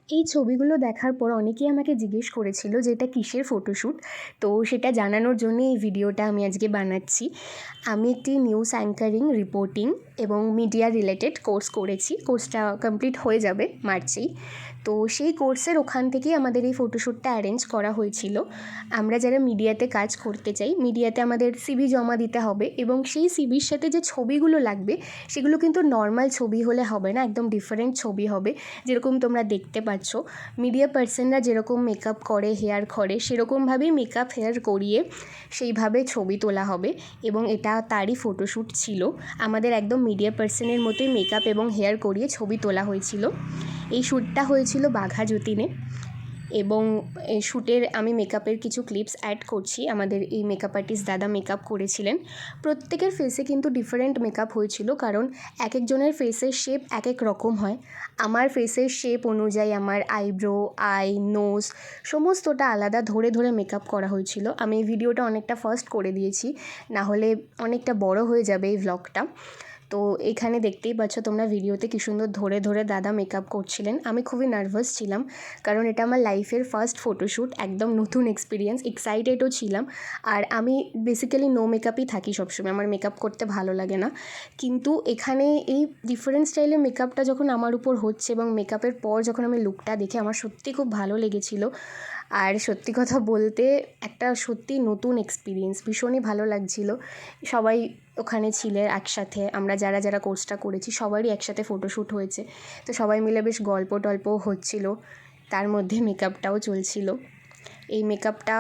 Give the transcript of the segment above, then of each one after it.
এই ছবিগুলো দেখার পর অনেকেই আমাকে জিজ্ঞেস করেছিল যে এটা কিসের ফটোশ্যুট। তো সেটা জানানোর জন্য এই ভিডিওটা আমি আজকে বানাচ্ছি। আমি একটি নিউজ অ্যাঙ্কারিং, রিপোর্টিং এবং মিডিয়া রিলেটেড কোর্স করেছি। কোর্সটা কমপ্লিট হয়ে যাবে মার্চেই। তো সেই কোর্সের ওখান থেকেই আমাদের এই ফটোশ্যুটটা অ্যারেঞ্জ করা হয়েছিল। আমরা যারা মিডিয়াতে কাজ করতে চাই, মিডিয়াতে আমাদের সিভি জমা দিতে হবে এবং সেই সিভির সাথে যে ছবিগুলো লাগবে সেগুলো কিন্তু নর্মাল ছবি হলে হবে না, একদম ডিফারেন্ট ছবি হবে। যেরকম তোমরা দেখতে পাচ্ছ, মিডিয়া পার্সনরা যেরকম মেকআপ করে, হেয়ার করে, সেরকমভাবেই মেকআপ হেয়ার করিয়ে সেইভাবে ছবি তোলা হবে এবং এটা তারই ফটোশ্যুট ছিল। আমাদের একদম মিডিয়া পার্সনের মতোই মেকআপ এবং হেয়ার করিয়ে ছবি তোলা হয়েছিল। এই শ্যুটটা হয়েছিল বাঘা যতীনে এবং এই শ্যুটের আমি মেকআপের কিছু ক্লিপস অ্যাড করছি। আমাদের এই মেকআপ আর্টিস্ট দাদা মেকআপ করেছিলেন। প্রত্যেকের ফেসে কিন্তু ডিফারেন্ট মেকআপ হয়েছিল, কারণ এক একজনের ফেসের শেপ এক এক রকম হয়। আমার ফেসের শেপ অনুযায়ী আমার আইব্রো, আই, নোজ সমস্তটা আলাদা ধরে ধরে মেকআপ করা হয়েছিল। আমি এই ভিডিওটা অনেকটা ফাস্ট করে দিয়েছি, না হলে অনেকটা বড় হয়ে যাবে এই ভ্লগটা। তো এখানে দেখতেই পাচ্ছ তোমরা ভিডিওতে কী সুন্দর ধরে ধরে দাদা মেকআপ করছিলেন। আমি খুবই নার্ভাস ছিলাম, কারণ এটা আমার লাইফের ফার্স্ট ফটোশ্যুট, একদম নতুন এক্সপিরিয়েন্স। এক্সাইটেডও ছিলাম। আর আমি বেসিক্যালি নো মেকআপই থাকি সবসময়, আমার মেকআপ করতে ভালো লাগে না। কিন্তু এখানে এই ডিফারেন্ট স্টাইলের মেকআপটা যখন আমার উপর হচ্ছে এবং মেকআপের পর যখন আমি লুকটা দেখে আমার সত্যি খুব ভালো লেগেছিলো। আর সত্যি কথা বলতে একটা সত্যি নতুন এক্সপিরিয়েন্স, ভীষণই ভালো লাগছিল। সবাই ওখানে ছিলে একসাথে, আমরা যারা যারা কোর্সটা করেছি সবারই একসাথে ফটোশ্যুট হয়েছে। তো সবাই মিলে বেশ গল্প টল্পও হচ্ছিল, তার মধ্যে মেকআপটাও চলছিল। এই মেকআপটা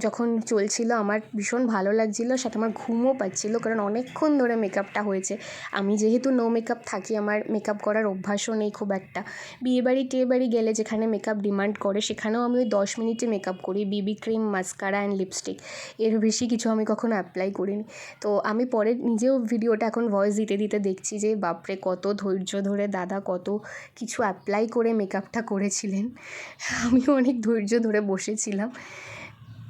যখন চলছিল আমার ভীষণ ভালো লাগছিলো, সাথে আমার ঘুমও পাচ্ছিলো, কারণ অনেকক্ষণ ধরে মেকআপটা হয়েছে। আমি যেহেতু নো মেকআপ থাকি, আমার মেকআপ করার অভ্যাসও নেই খুব একটা। বিয়েবাড়ি টিয়েবাড়ি গেলে যেখানে মেকআপ ডিমান্ড করে সেখানেও আমি ওই 10 মিনিটে মেকআপ করি। বিবি ক্রিম, মাস্কারা অ্যান্ড লিপস্টিক, এর বেশি কিছু আমি কখনো অ্যাপ্লাই করিনি। তো আমি পরে নিজেও ভিডিওটা এখন ভয়েস দিতে দিতে দেখছি যে বাপরে, কত ধৈর্য ধরে দাদা কত কিছু অ্যাপ্লাই করে মেকআপটা করেছিলেন। আমিও অনেক ধৈর্য ধরে বসেছিলাম।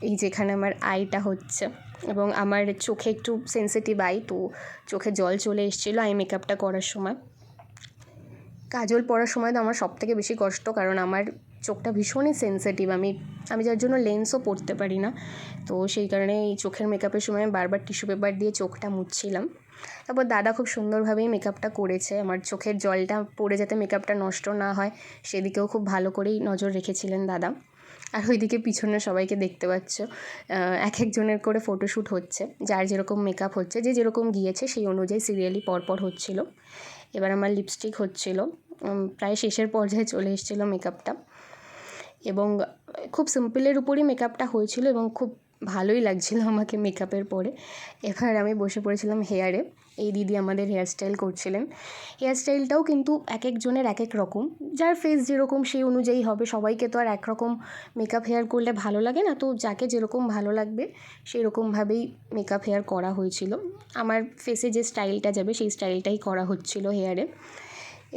এই যেখানে আমার আইটা হচ্ছে এবং আমার চোখে একটু সেন্সিটিভ আই, তো চোখে জল চলে এসেছিলো আই মেকআপটা করার সময়। কাজল পরার সময় তো আমার সবথেকে বেশি কষ্ট, কারণ আমার চোখটা ভীষণই সেন্সিটিভ। আমি যার জন্য লেন্সও পরতে পারি না। তো সেই কারণে এই চোখের মেকআপের সময় বারবার টিস্যু পেপার দিয়ে চোখটা মুছছিলাম। তারপর দাদা খুব সুন্দরভাবেই মেকআপটা করেছে। আমার চোখের জলটা পড়ে যাতে মেকআপটা নষ্ট না হয় সেদিকেও খুব ভালো করেই নজর রেখেছিলেন দাদা। আর ওইদিকে পিছনে সবাইকে দেখতে পাচ্ছ, এক একজনের করে ফটোশ্যুট হচ্ছে, যার যেরকম মেকআপ হচ্ছে, যে যেরকম গিয়েছে সেই অনুযায়ী সিরিয়ালি পরপর হচ্ছিল। এবার আমার লিপস্টিক হচ্ছিল, প্রায় শেষের পর্যায়ে চলে এসেছিলো মেকআপটা এবং খুব সিম্পলের উপরই মেকআপটা হয়েছিল এবং খুব ভালোই লাগছিল আমাকে মেকআপের পরে। এবার আমি বসে পড়েছিলাম হেয়ারে। এই দিদি আমাদের হেয়ারস্টাইল করছিলেন। হেয়ারস্টাইলটাও কিন্তু এক একজনের এক এক রকম, যার ফেস যেরকম সেই অনুযায়ী হবে। সবাইকে তো আর একরকম মেকআপ হেয়ার করলে ভালো লাগে না, তো যাকে যেরকম ভালো লাগবে সেই রকমভাবেই মেকআপ হেয়ার করা হয়েছিল। আমার ফেসে যে স্টাইলটা যাবে সেই স্টাইলটাই করা হচ্ছিল হেয়ারে।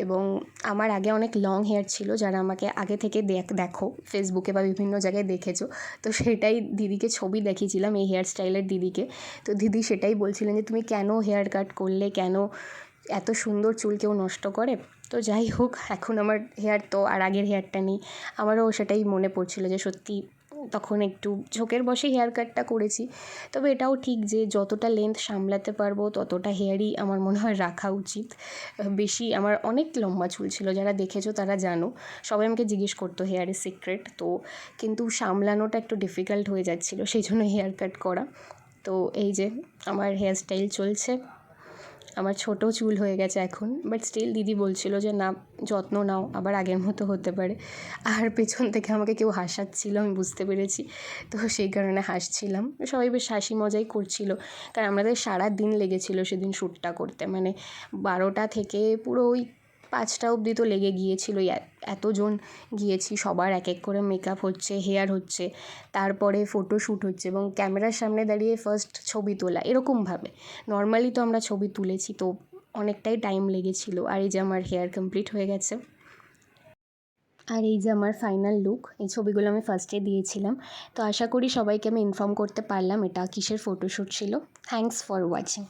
এবং আমার আগে অনেক লং হেয়ার ছিল, যারা আমাকে আগে থেকে দেখো ফেসবুকে বা বিভিন্ন জায়গায় দেখেছো, তো সেটাই দিদিকে ছবি দেখিয়েছিলাম এই হেয়ার স্টাইলের দিদিকে। তো দিদি সেটাই বলছিলেন যে তুমি কেন হেয়ার কাট করলে, কেন এত সুন্দর চুল কেউ নষ্ট করে। তো যাই হোক, এখন আমার হেয়ার তো আর আগের হেয়ারটা নেই। আমারও সেটাই মনে পড়ছিল যে সত্যি তখন একটু ঝোঁকের বসে হেয়ার কাটটা করেছি। তবে এটাও ঠিক যে যতটা লেন্থ সামলাতে পারবো ততটা হেয়ারই আমার মনে হয় রাখা উচিত। বেশি আমার অনেক লম্বা চুল ছিল, যারা দেখেছো তারা জানো। সবাই আমাকে জিজ্ঞেস করতো হেয়ারের সিক্রেট, তো কিন্তু সামলানোটা একটু ডিফিকাল্ট হয়ে যাচ্ছিলো, সেই জন্য হেয়ার কাট করা। তো এই যে আমার হেয়ার স্টাইল চলছে। আমার ছোটো চুল হয়ে গেছে এখন, বাট স্টিল দিদি বলছিল যে না, যত্ন নাও, আবার আগের মতো হতে পারে। আর পেছন থেকে আমাকে কেউ হাসাচ্ছিল, আমি বুঝতে পেরেছি, তো সেই কারণে হাসছিলাম। সবাই বেশ হাসি মজাই করছিল, কারণ আমাদের সারা দিন লেগেছিলো সেদিন শ্যুটটা করতে। মানে 12টা থেকে পুরো ওই 5টা অবধি তো লেগে গিয়েছিল। এতজন গিয়েছি, সবার এক এক করে মেকআপ হচ্ছে, হেয়ার হচ্ছে, তারপরে ফটোশ্যুট হচ্ছে এবং ক্যামেরার সামনে দাঁড়িয়ে ফার্স্ট ছবি তোলা, এরকমভাবে। নর্মালি তো আমরা ছবি তুলেছি, তো অনেকটাই টাইম লেগেছিলো। আর এই যে আমার হেয়ার কমপ্লিট হয়ে গেছে, আর এই যে আমার ফাইনাল লুক। এই ছবিগুলো আমি ফার্স্টে দিয়েছিলাম। তো আশা করি সবাইকে আমি ইনফর্ম করতে পারলাম এটা কিসের ফটোশ্যুট ছিল। Thanks for watching.